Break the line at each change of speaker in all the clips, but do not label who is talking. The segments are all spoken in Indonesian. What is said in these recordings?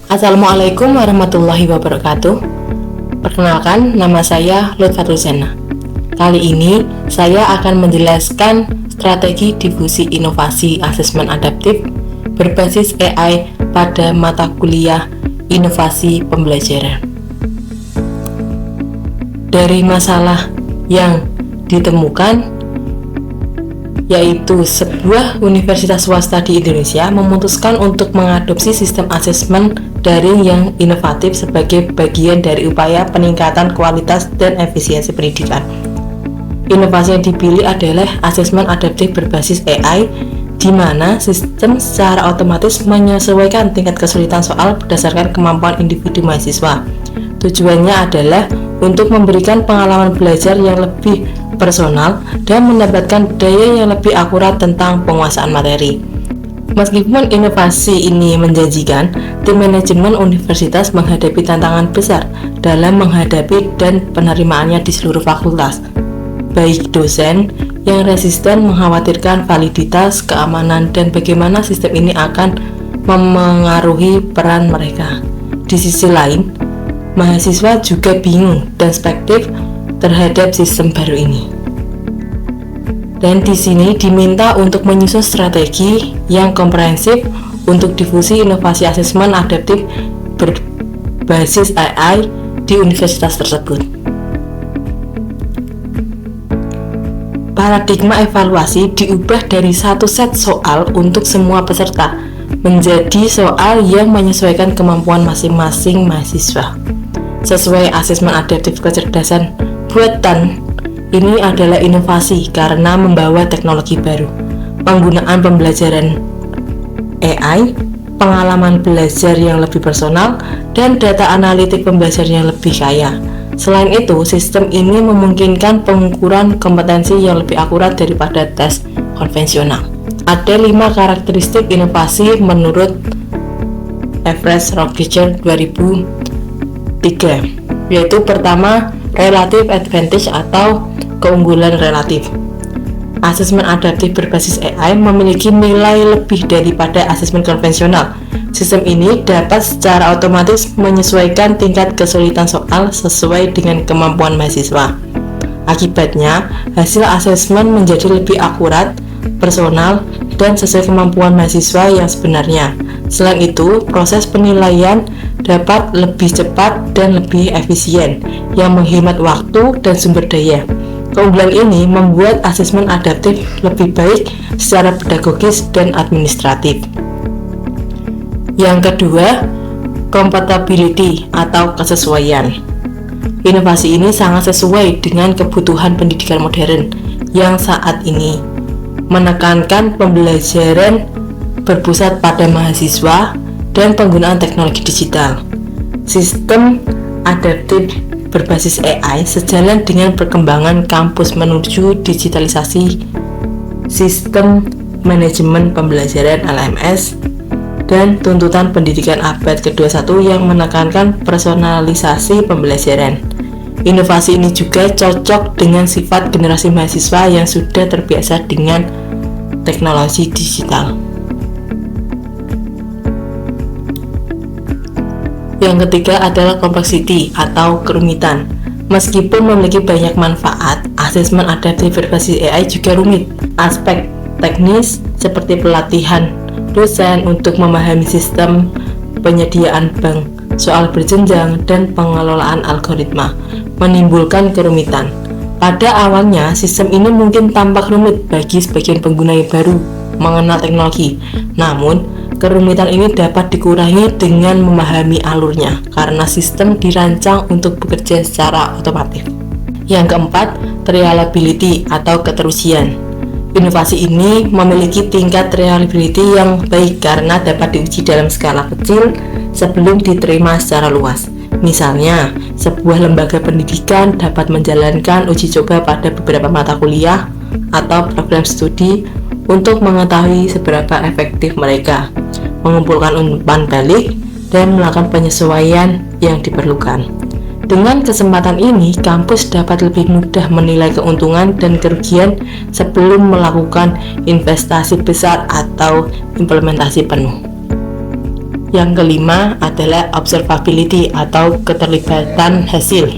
Assalamualaikum warahmatullahi wabarakatuh. Perkenalkan, nama saya Lutfatul Zena. Kali ini saya akan menjelaskan strategi difusi inovasi asesmen adaptif berbasis AI pada mata kuliah inovasi pembelajaran. Dari masalah yang ditemukan, yaitu sebuah universitas swasta di Indonesia memutuskan untuk mengadopsi sistem asesmen daring yang inovatif sebagai bagian dari upaya peningkatan kualitas dan efisiensi pendidikan. Inovasi yang dipilih adalah asesmen adaptif berbasis AI, di mana sistem secara otomatis menyesuaikan tingkat kesulitan soal berdasarkan kemampuan individu mahasiswa. Tujuannya adalah untuk memberikan pengalaman belajar yang lebih personal dan mendapatkan daya yang lebih akurat tentang penguasaan materi. Meskipun inovasi ini menjanjikan, tim manajemen universitas menghadapi tantangan besar dalam menghadapi dan penerimaannya di seluruh fakultas. Baik dosen yang resisten mengkhawatirkan validitas, keamanan, dan bagaimana sistem ini akan memengaruhi peran mereka. Di sisi lain, mahasiswa juga bingung dan skeptis terhadap sistem baru ini. Dan di sini diminta untuk menyusun strategi yang komprehensif untuk difusi inovasi asesmen adaptif berbasis AI di universitas tersebut. Paradigma evaluasi diubah dari satu set soal untuk semua peserta menjadi soal yang menyesuaikan kemampuan masing-masing mahasiswa. Sesuai asesmen adaptif kecerdasan buatan, ini adalah inovasi karena membawa teknologi baru, penggunaan pembelajaran AI, pengalaman belajar yang lebih personal, dan data analitik pembelajaran yang lebih kaya. Selain itu, sistem ini memungkinkan pengukuran kompetensi yang lebih akurat daripada tes konvensional. Ada 5 karakteristik inovasi menurut Everest Rockridge 2003, yaitu pertama, relative advantage atau keunggulan relatif. Asesmen adaptif berbasis AI memiliki nilai lebih daripada asesmen konvensional. Sistem ini dapat secara otomatis menyesuaikan tingkat kesulitan soal sesuai dengan kemampuan mahasiswa. Akibatnya, hasil asesmen menjadi lebih akurat, personal, dan sesuai kemampuan mahasiswa yang sebenarnya. Selain itu, proses penilaian dapat lebih cepat dan lebih efisien, yang menghemat waktu dan sumber daya. Keunggulan ini membuat asesmen adaptif lebih baik secara pedagogis dan administratif. Yang kedua, compatibility atau kesesuaian. Inovasi ini sangat sesuai dengan kebutuhan pendidikan modern yang saat ini menekankan pembelajaran berpusat pada mahasiswa dan penggunaan teknologi digital. Sistem adaptif berbasis AI sejalan dengan perkembangan kampus menuju digitalisasi sistem manajemen pembelajaran LMS dan tuntutan pendidikan abad ke-21 yang menekankan personalisasi pembelajaran. Inovasi ini juga cocok dengan sifat generasi mahasiswa yang sudah terbiasa dengan teknologi digital. Yang ketiga adalah complexity atau kerumitan. Meskipun memiliki banyak manfaat, asesmen adaptif berbasis AI juga rumit. Aspek teknis seperti pelatihan dosen untuk memahami sistem penyediaan bank, soal berjenjang, dan pengelolaan algoritma menimbulkan kerumitan. Pada awalnya, sistem ini mungkin tampak rumit bagi sebagian pengguna yang baru mengenal teknologi. Namun, kerumitan ini dapat dikurangi dengan memahami alurnya karena sistem dirancang untuk bekerja secara otomatis. Yang keempat, reliability atau keterusian. Inovasi ini memiliki tingkat reliability yang baik karena dapat diuji dalam skala kecil sebelum diterima secara luas. Misalnya, sebuah lembaga pendidikan dapat menjalankan uji coba pada beberapa mata kuliah atau program studi untuk mengetahui seberapa efektif mereka mengumpulkan umpan balik dan melakukan penyesuaian yang diperlukan. Dengan kesempatan ini, kampus dapat lebih mudah menilai keuntungan dan kerugian sebelum melakukan investasi besar atau implementasi penuh. Yang kelima adalah observability atau keterlibatan hasil.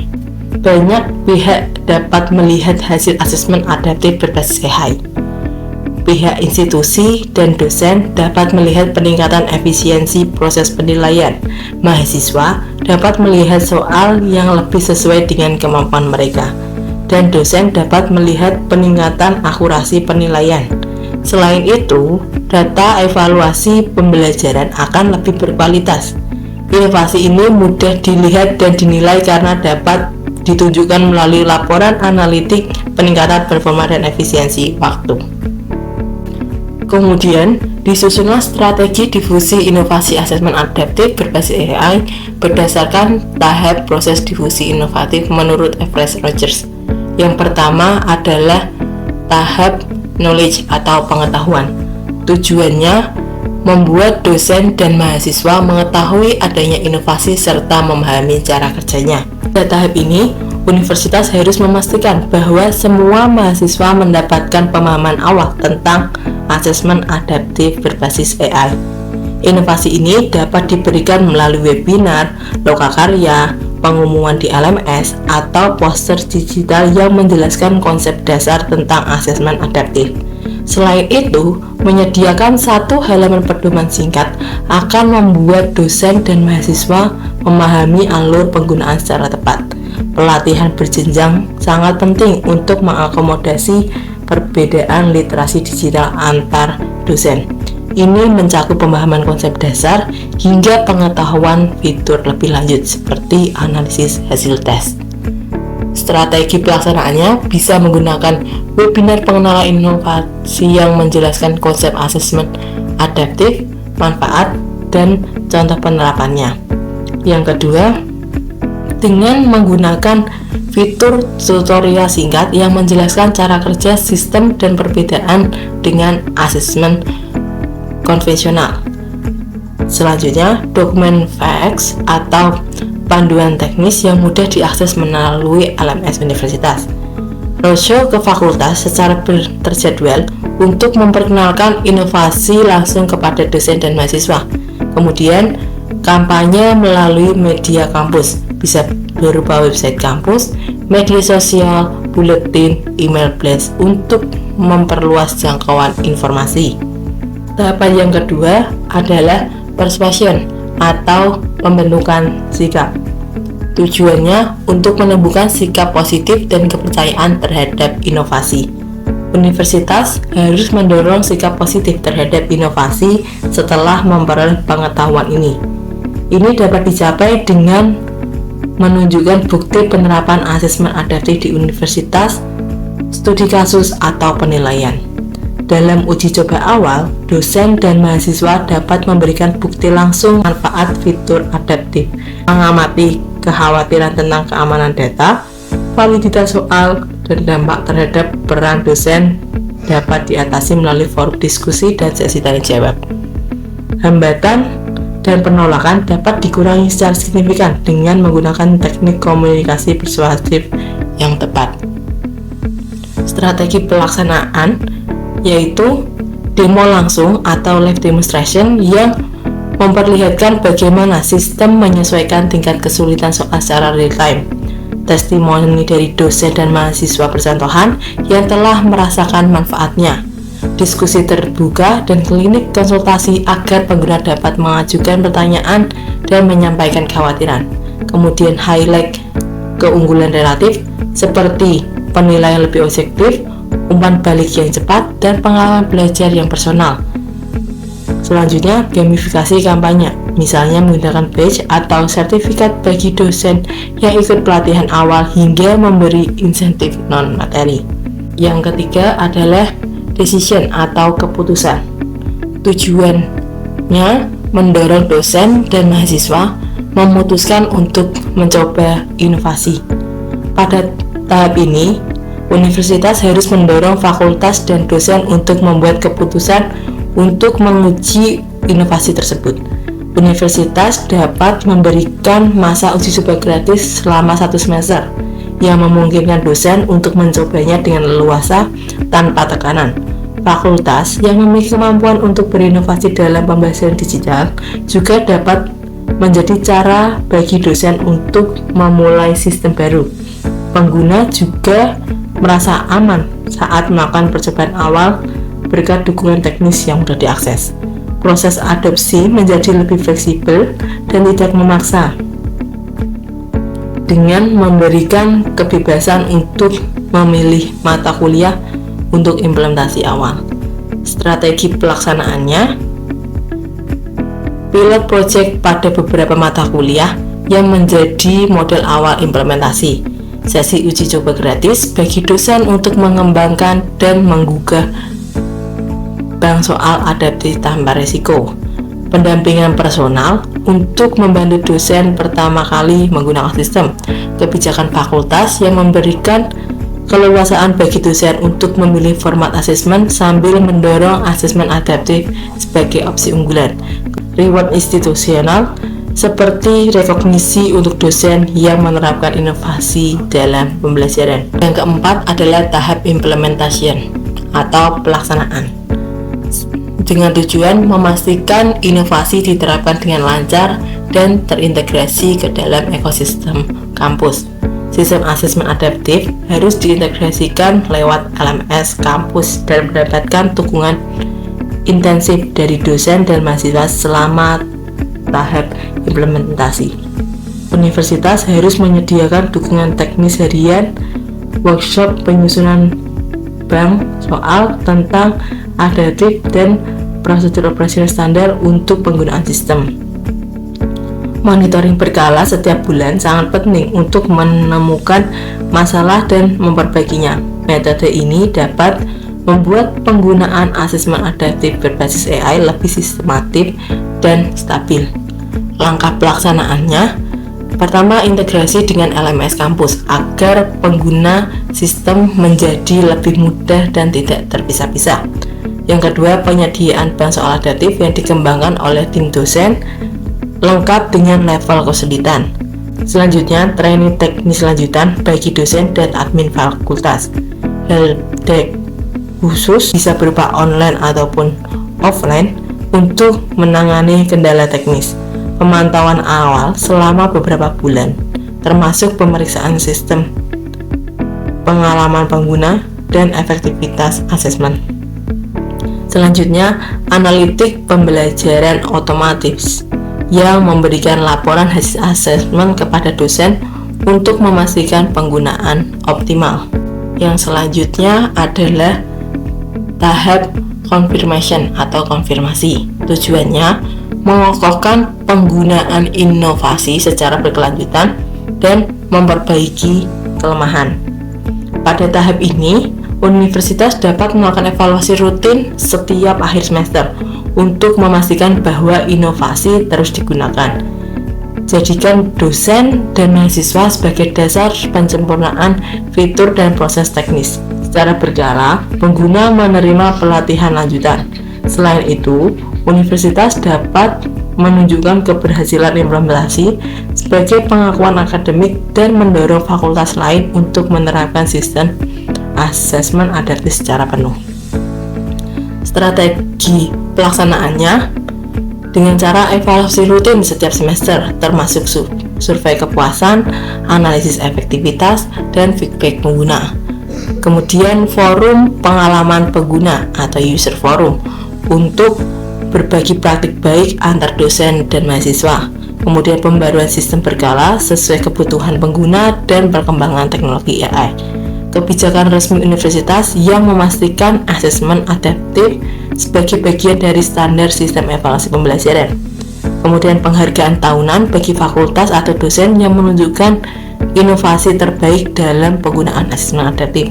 Banyak pihak dapat melihat hasil asesmen adaptif berbasis AI. Pihak institusi dan dosen dapat melihat peningkatan efisiensi proses penilaian. Mahasiswa dapat melihat soal yang lebih sesuai dengan kemampuan mereka. Dan dosen dapat melihat peningkatan akurasi penilaian. Selain itu, data evaluasi pembelajaran akan lebih berkualitas. Inovasi ini mudah dilihat dan dinilai karena dapat ditunjukkan melalui laporan analitik peningkatan performa dan efisiensi waktu. Kemudian, disusunlah strategi difusi inovasi asesmen adaptif berbasis AI berdasarkan tahap proses difusi inovatif menurut Everest Rogers. Yang pertama adalah tahap knowledge atau pengetahuan. Tujuannya membuat dosen dan mahasiswa mengetahui adanya inovasi serta memahami cara kerjanya. Pada tahap ini, universitas harus memastikan bahwa semua mahasiswa mendapatkan pemahaman awal tentang asesmen adaptif berbasis AI. Inovasi ini dapat diberikan melalui webinar, lokakarya, pengumuman di LMS, atau poster digital yang menjelaskan konsep dasar tentang asesmen adaptif. Selain itu, menyediakan satu halaman pedoman singkat akan membuat dosen dan mahasiswa memahami alur penggunaan secara tepat. Pelatihan berjenjang sangat penting untuk mengakomodasi perbedaan literasi digital antar dosen. Ini mencakup pemahaman konsep dasar hingga pengetahuan fitur lebih lanjut seperti analisis hasil tes. Strategi pelaksanaannya bisa menggunakan webinar pengenalan inovasi yang menjelaskan konsep asesmen adaptif, manfaat, dan contoh penerapannya. Yang kedua, dengan menggunakan fitur tutorial singkat yang menjelaskan cara kerja sistem dan perbedaan dengan asesmen konvensional. Selanjutnya, dokumen facts atau panduan teknis yang mudah diakses melalui LMS universitas. Roadshow ke fakultas secara terjadwal untuk memperkenalkan inovasi langsung kepada dosen dan mahasiswa. Kemudian, kampanye melalui media kampus, bisa berupa website kampus, media sosial, buletin, email blast untuk memperluas jangkauan informasi. Tahapan yang kedua adalah persuasion atau pembentukan sikap. Tujuannya untuk menumbuhkan sikap positif dan kepercayaan terhadap inovasi. Universitas harus mendorong sikap positif terhadap inovasi setelah memperoleh pengetahuan ini. Ini dapat dicapai dengan menunjukkan bukti penerapan asesmen adaptif di universitas, studi kasus, atau penilaian. Dalam uji coba awal, dosen dan mahasiswa dapat memberikan bukti langsung manfaat fitur adaptif, mengamati kekhawatiran tentang keamanan data, validitas soal, dan dampak terhadap peran dosen dapat diatasi melalui forum diskusi dan sesi tanya jawab. Hambatan dan penolakan dapat dikurangi secara signifikan dengan menggunakan teknik komunikasi persuasif yang tepat. Strategi pelaksanaan yaitu demo langsung atau live demonstration yang memperlihatkan bagaimana sistem menyesuaikan tingkat kesulitan soal secara real time. Testimoni dari dosen dan mahasiswa percontohan yang telah merasakan manfaatnya. Diskusi terbuka dan klinik konsultasi agar pengguna dapat mengajukan pertanyaan dan menyampaikan kekhawatiran. Kemudian highlight keunggulan relatif seperti penilaian lebih objektif, umpan balik yang cepat, dan pengalaman belajar yang personal. Selanjutnya, gamifikasi kampanye, misalnya menggunakan badge atau sertifikat bagi dosen yang ikut pelatihan awal hingga memberi insentif non-materi. Yang ketiga adalah decision atau keputusan. Tujuannya mendorong dosen dan mahasiswa memutuskan untuk mencoba inovasi. Pada tahap ini, universitas harus mendorong fakultas dan dosen untuk membuat keputusan untuk menguji inovasi tersebut. Universitas dapat memberikan masa uji coba gratis selama 1 semester yang memungkinkan dosen untuk mencobanya dengan leluasa tanpa tekanan. fakultas yang memiliki kemampuan untuk berinovasi dalam pembelajaran digital juga dapat menjadi cara bagi dosen untuk memulai sistem baru. Pengguna juga merasa aman saat melakukan percobaan awal berkat dukungan teknis yang mudah diakses. Proses adopsi menjadi lebih fleksibel dan tidak memaksa, dengan memberikan kebebasan untuk memilih mata kuliah untuk implementasi awal. Strategi pelaksanaannya, pilot project pada beberapa mata kuliah yang menjadi model awal implementasi. Sesi uji coba gratis bagi dosen untuk mengembangkan dan menggugah bank soal adaptif tanpa risiko. Pendampingan personal untuk membantu dosen pertama kali menggunakan sistem. Kebijakan fakultas yang memberikan keleluasaan bagi dosen untuk memilih format asesmen sambil mendorong asesmen adaptif sebagai opsi unggulan. Reward institusional seperti rekognisi untuk dosen yang menerapkan inovasi dalam pembelajaran. Yang keempat adalah tahap implementation atau pelaksanaan, dengan tujuan memastikan inovasi diterapkan dengan lancar dan terintegrasi ke dalam ekosistem kampus. Sistem asesmen adaptif harus diintegrasikan lewat LMS kampus dan mendapatkan dukungan intensif dari dosen dan mahasiswa selama tahap implementasi. Universitas harus menyediakan dukungan teknis harian, workshop penyusunan bank soal tentang adaptif dan prosedur operasional standar untuk penggunaan sistem. Monitoring berkala setiap bulan sangat penting untuk menemukan masalah dan memperbaikinya. Metode ini dapat membuat penggunaan asesmen adaptif berbasis AI lebih sistematis dan stabil. Langkah pelaksanaannya, pertama, integrasi dengan LMS kampus agar pengguna sistem menjadi lebih mudah dan tidak terpisah-pisah. Yang kedua, penyediaan bank soal adaptif yang dikembangkan oleh tim dosen lengkap dengan level kesulitan. Selanjutnya, training teknis lanjutan bagi dosen dan admin fakultas. Helpdesk khusus bisa berupa online ataupun offline untuk menangani kendala teknis. Pemantauan awal selama beberapa bulan, termasuk pemeriksaan sistem, pengalaman pengguna, dan efektivitas asesmen. Selanjutnya, analitik pembelajaran otomatis yang memberikan laporan hasil asesmen kepada dosen untuk memastikan penggunaan optimal. Yang selanjutnya adalah tahap confirmation atau konfirmasi. Tujuannya mengokohkan penggunaan inovasi secara berkelanjutan dan memperbaiki kelemahan. Pada tahap ini, universitas dapat melakukan evaluasi rutin setiap akhir semester untuk memastikan bahwa inovasi terus digunakan. Jadikan dosen dan mahasiswa sebagai dasar penyempurnaan fitur dan proses teknis. Secara berkala, pengguna menerima pelatihan lanjutan. Selain itu, universitas dapat menunjukkan keberhasilan implementasi sebagai pengakuan akademik dan mendorong fakultas lain untuk menerapkan sistem asesmen adaptif secara penuh. Strategi pelaksanaannya dengan cara evaluasi rutin setiap semester, termasuk survei kepuasan, analisis efektivitas, dan feedback pengguna. Kemudian forum pengalaman pengguna atau user forum untuk berbagi praktik baik antar dosen dan mahasiswa. Kemudian pembaruan sistem berkala sesuai kebutuhan pengguna dan perkembangan teknologi AI. Kebijakan resmi universitas yang memastikan asesmen adaptif sebagai bagian dari standar sistem evaluasi pembelajaran. Kemudian penghargaan tahunan bagi fakultas atau dosen yang menunjukkan inovasi terbaik dalam penggunaan asesmen adaptif.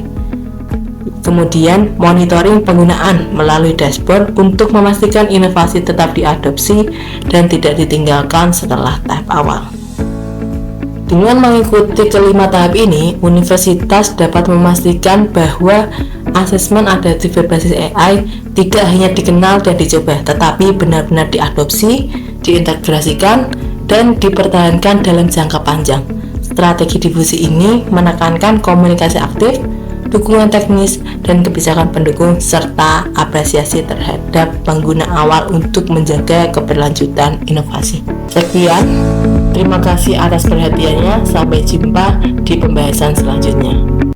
Kemudian monitoring penggunaan melalui dashboard untuk memastikan inovasi tetap diadopsi dan tidak ditinggalkan setelah tahap awal. Dengan mengikuti kelima tahap ini, universitas dapat memastikan bahwa asesmen adaptif berbasis AI tidak hanya dikenal dan dicoba, tetapi benar-benar diadopsi, diintegrasikan, dan dipertahankan dalam jangka panjang. Strategi difusi ini menekankan komunikasi aktif, dukungan teknis, dan kebijakan pendukung, serta apresiasi terhadap pengguna awal untuk menjaga keberlanjutan inovasi. Sekian, terima kasih atas perhatiannya. Sampai jumpa di pembahasan selanjutnya.